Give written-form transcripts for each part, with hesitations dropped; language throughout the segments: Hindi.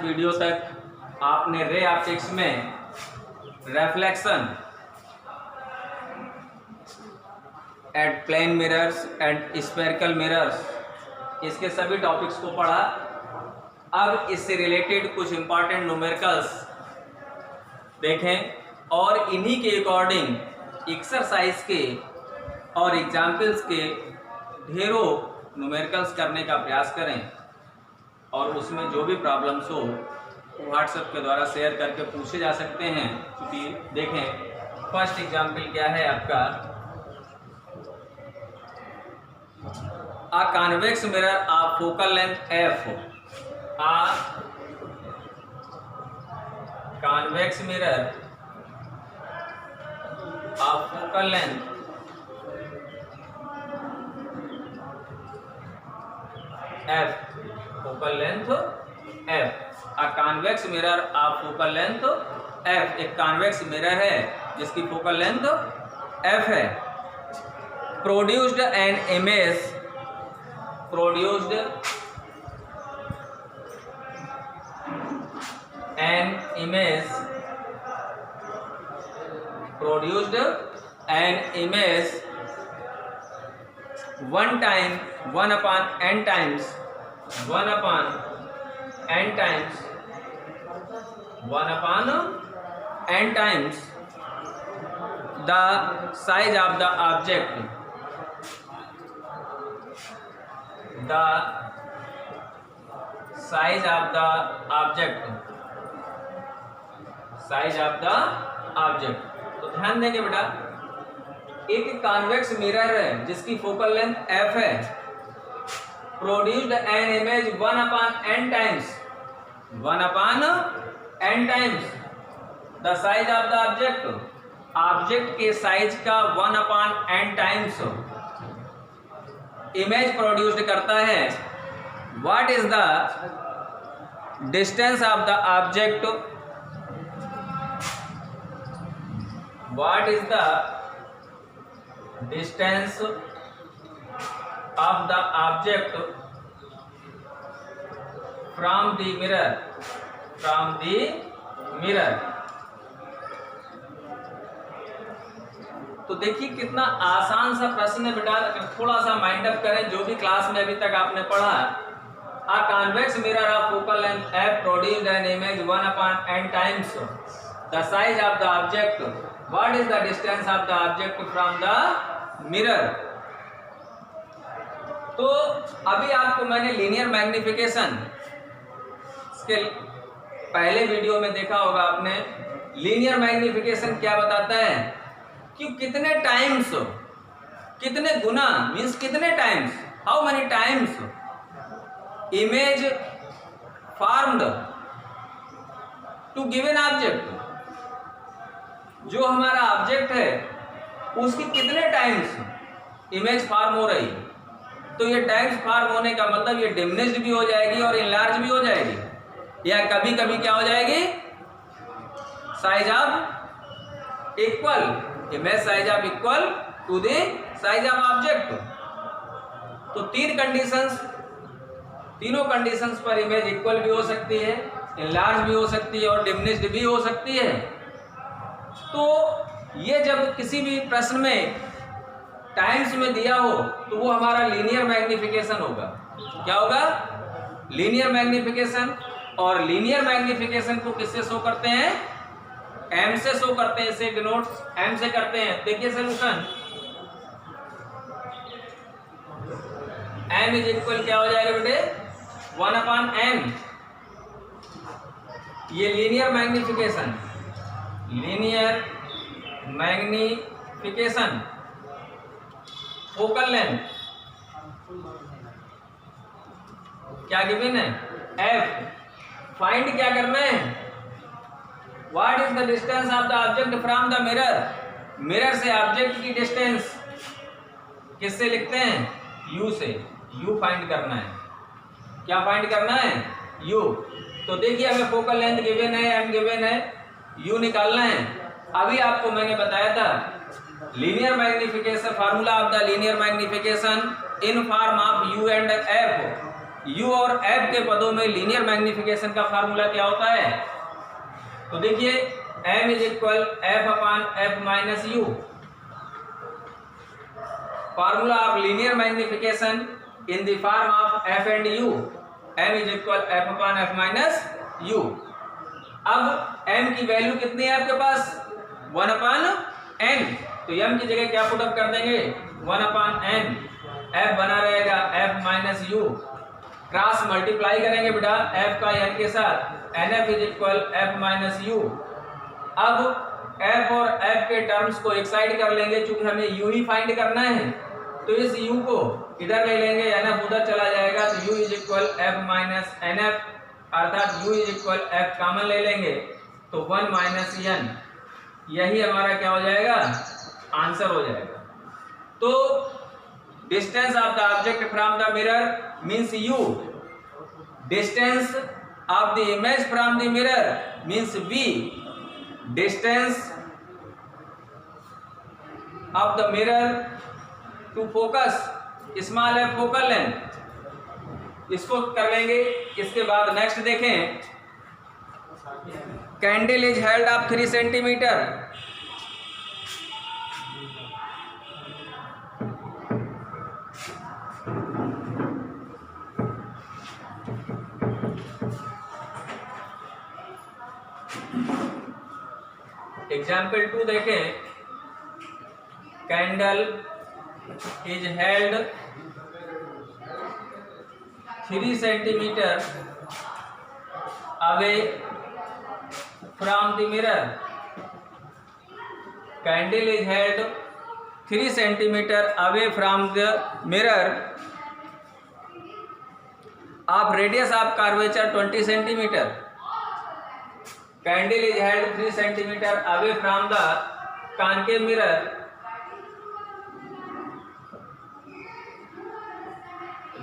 वीडियो तक आपने रे ऑप्टिक्स में reflection at plane mirrors and spherical mirrors, इसके सभी टॉपिक्स को पढ़ा। अब इससे रिलेटेड कुछ इंपॉर्टेंट न्यूमेरिकल्स देखें और इन्हीं के अकॉर्डिंग एक्सरसाइज के और एग्जाम्पल्स के ढेरों न्यूमेरिकल्स करने का प्रयास करें और उसमें जो भी प्रॉब्लम्स हो व्हाट्सएप के द्वारा शेयर करके पूछे जा सकते हैं। क्योंकि देखें फर्स्ट एग्जाम्पल क्या है आपका, A convex mirror of focal length f, a convex mirror of focal length f, focal length f, a convex mirror of focal length f, एक convex mirror है जिसकी focal length f है। Produced an image, produced an image, produced an image one time, 1 upon n times, 1 upon n times, 1 upon n times the size of the object, the size of the object, size of the object। तो ध्यान देंगे बेटा, एक कॉन्वेक्स मिरर है जिसकी फोकल लेंथ f है, produced an image 1 upon n times, 1 upon n times the size of the object, object के साइज का 1 upon n times image produced करता है। What is the distance of the object, what is the distance of the object from the mirror, from the mirror. तो देखिए कितना आसान सा प्रश्न है बेटा, अगर थोड़ा सा माइंड अप करें जो भी क्लास में अभी तक आपने पढ़ा। A convex mirror of focal length f produced an image 1 upon n times the size of the object. What is the distance of the object from the mirror? तो अभी आपको मैंने लीनियर मैग्निफिकेशन के पहले वीडियो में देखा होगा आपने। लीनियर मैग्निफिकेशन क्या बताता है कि कितने टाइम्स, कितने गुना, मीन्स कितने times, how many times image formed to given object, जो हमारा ऑब्जेक्ट है उसकी कितने टाइम्स इमेज फॉर्म हो रही। तो ये टाइम्स फॉर्म होने का मतलब ये डिमिनिश्ड भी हो जाएगी और इनलार्ज भी हो जाएगी, या कभी कभी क्या हो जाएगी, size of equal, image size of equal to the size of object. तो तीनों कंडीशंस पर इमेज इक्वल भी हो सकती है, इनलार्ज भी हो सकती है और डिमिनिश्ड भी हो सकती है। तो ये जब किसी भी प्रश्न में टाइम्स में दिया हो तो वो हमारा लीनियर मैग्निफिकेशन होगा। क्या होगा, लीनियर मैग्निफिकेशन। और लीनियर मैग्निफिकेशन को किससे शो करते हैं, m से शो करते हैं, इसे डिनोट m से करते हैं। देखिए सोल्यूशन, m इज इक्वल क्या हो जाएगा बेटे, 1 upon n। ये linear magnification, linear magnification focal length क्या गिवन है, f। फाइंड क्या करना है, what is the distance of the object from the mirror, mirror से ऑब्जेक्ट की डिस्टेंस किससे लिखते हैं, u से। u फाइंड करना है, क्या फाइंड करना है, u। तो देखिए हमें फोकल लेंथ गिवन है, m गिवन है, u निकालना है। अभी आपको मैंने बताया था linear magnification, formula of the linear magnification in form of u and f। u और f के पदों में लीनियर मैग्निफिकेशन का फार्मूला क्या होता है? तो देखिए m is equal f upon f minus u। Formula of linear magnification in the form of f and u, m is equal f upon f minus u। अब m की वैल्यू कितनी है आपके पास? 1 अपान n, तो m की जगह क्या पुटअप कर देंगे? 1 अपान n, f बना रहेगा f minus u, cross multiply करेंगे बेटा f का n के साथ, nf is equal f minus u। अब f और f के टर्म्स को एक साइड कर लेंगे, चूंकि हमें u ही फाइंड करना है, तो इस u को इधर ले लेंगे, nf उधर चला जाएगा, तो u is equal f minus nf, अर्थात u is equal f common ले लेंगे, तो 1 माइनस n, यही हमारा क्या हो जाएगा? आंसर हो जाएगा। तो distance of the object from the mirror means u, distance of the image from the mirror means v, distance of the mirror to focus small है फोकल लेंथ, इसको कर लेंगे। इसके बाद नेक्स्ट देखें, candle is held off 3 centimetre, example 2 देखें, candle is held 3 centimetre away from the mirror, candle is held 3 centimetre away from the mirror of radius of curvature 20 centimetre, candle is held 3 centimetre away from the concave mirror,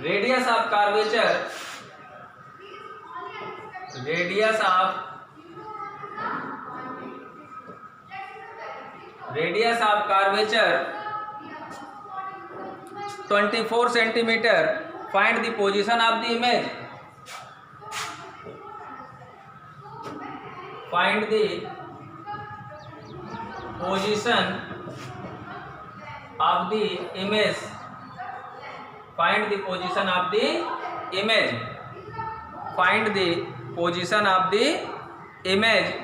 radius of curvature, radius of curvature 24 centimetre, find the position of the image, find the position of the image, find the position of the image, find the position of the image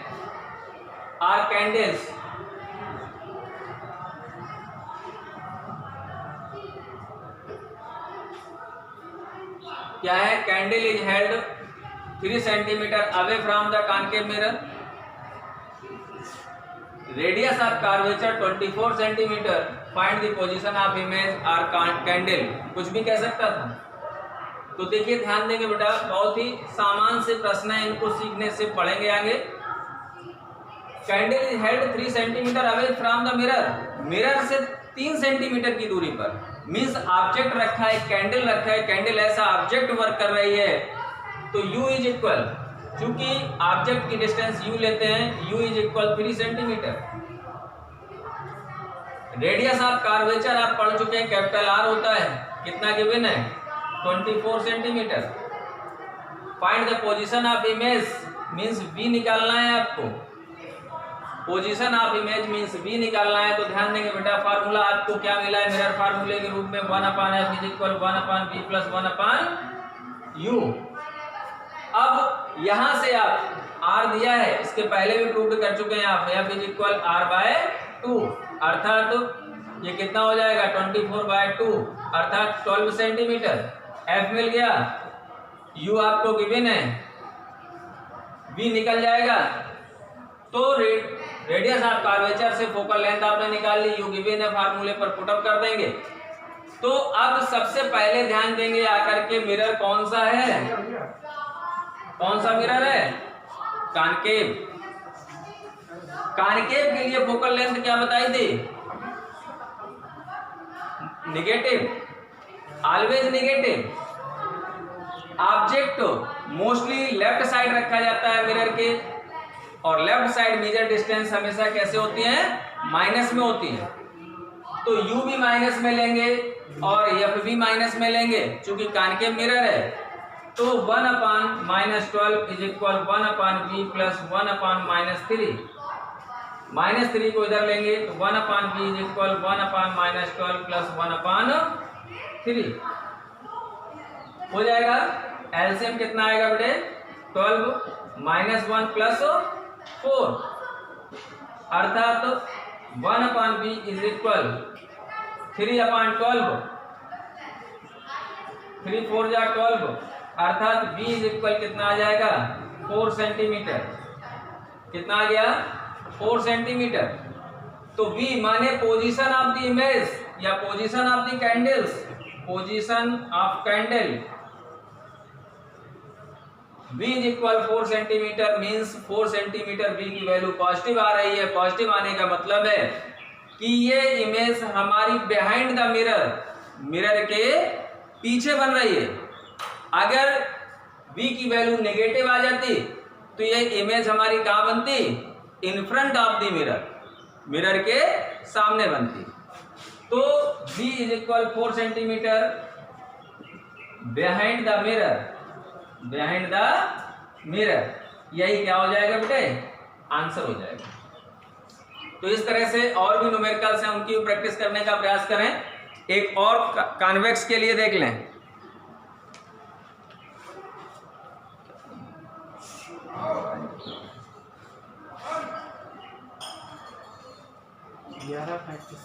are candles, क्या है? Candle is held 3 centimetre away from the concave mirror, radius of curvature 24 centimetre, find the position of image are candle, कुछ भी कह सकता था। तो देखिए ध्यान देंगे बेटा, बहुत ही सामान्य से प्रश्न है, इनको सीखने से पढ़ेंगे आगे। Candle is held 3 centimetre away from the mirror, mirror से 3 सेंटीमीटर की दूरी पर, मीन्स ऑब्जेक्ट रखा है, कैंडल रखा है, कैंडल ऐसा ऑब्जेक्ट वर्क कर रही है, तो u इज इक्वल, चूंकि ऑब्जेक्ट की डिस्टेंस u लेते हैं, u is equal 3 centimetre. Radius of curvature आप पढ़ चुके हैं, कैपिटल R होता है, कितना गिवन है? 24 centimetre. Find the position of image means v निकालना है आपको, position of image means v निकालना है। तो ध्यान देंगे बेटा, फार्मूला आपको क्या मिला है? मिरर फार्मूले के रूप में 1 अपान f is equal 1 upon v plus 1 upon u। अब यहां से आप r दिया है, इसके पहले भी प्रूव कर चुके हैं आप, f इज इक्वल r/2, अर्थात ये कितना हो जाएगा? 24/2, अर्थात 12 सेंटीमीटर। f मिल गया, u आपको गिवन है, v निकल जाएगा, तो रेडियस ऑफ कर्वेचर से फोकल लेंथ आपने निकाल ली, u गिवन है, फार्मूले पर पुटअप कर देंगे। तो अब सबसे पहले ध्यान देंगे आकर के मिरर कौन सा है, कौन सा मिरर है? कॉनकेव। कॉनकेव के लिए फोकल लेंथ क्या बताई थी? Negative, always negative. Object mostly left side रखा जाता है मिरर के, और लेफ्ट साइड मेजर डिस्टेंस हमेशा कैसे होती है? माइनस में होती है। तो u भी माइनस में लेंगे और f भी माइनस में लेंगे, क्योंकि कॉनकेव मिरर है। तो 1/-12 इज इक्वल 1/b प्लस 1/-3। -3 को इधर लेंगे तो 1/b इज इक्वल 1/-12 प्लस 1/3 हो जाएगा। एलसीएम कितना आएगा बेटे? 12 -1 प्लस 4 अर्थात 1/b इज इक्वल 3/12। 3 4 जा 12 अर्थात b इज इक्वल कितना आ जाएगा? 4 सेंटीमीटर। कितना आ गया? 4 सेंटीमीटर। तो b माने पोजीशन ऑफ द इमेज या position of the candles. Position of candle b is equal 4 centimetre means 4 centimetre b की वैल्यू पॉजिटिव आ रही है। पॉजिटिव आने का मतलब है कि ये इमेज हमारी बिहाइंड द मिरर, मिरर के पीछे बन रही है। अगर b की वैल्यू नेगेटिव आ जाती तो ये इमेज हमारी कहाँ बनती? In front of the mirror, mirror के सामने बनती। तो b is equal 4 centimetre behind the mirror, behind the mirror. यही क्या हो जाएगा बेटे? आंसर हो जाएगा। तो इस तरह से और भी न्यूमेरिकल्स हैं, उनकी प्रैक्टिस करने का प्रयास करें। एक और कॉन्वेक्स के लिए देख लें। प्रैक्टिस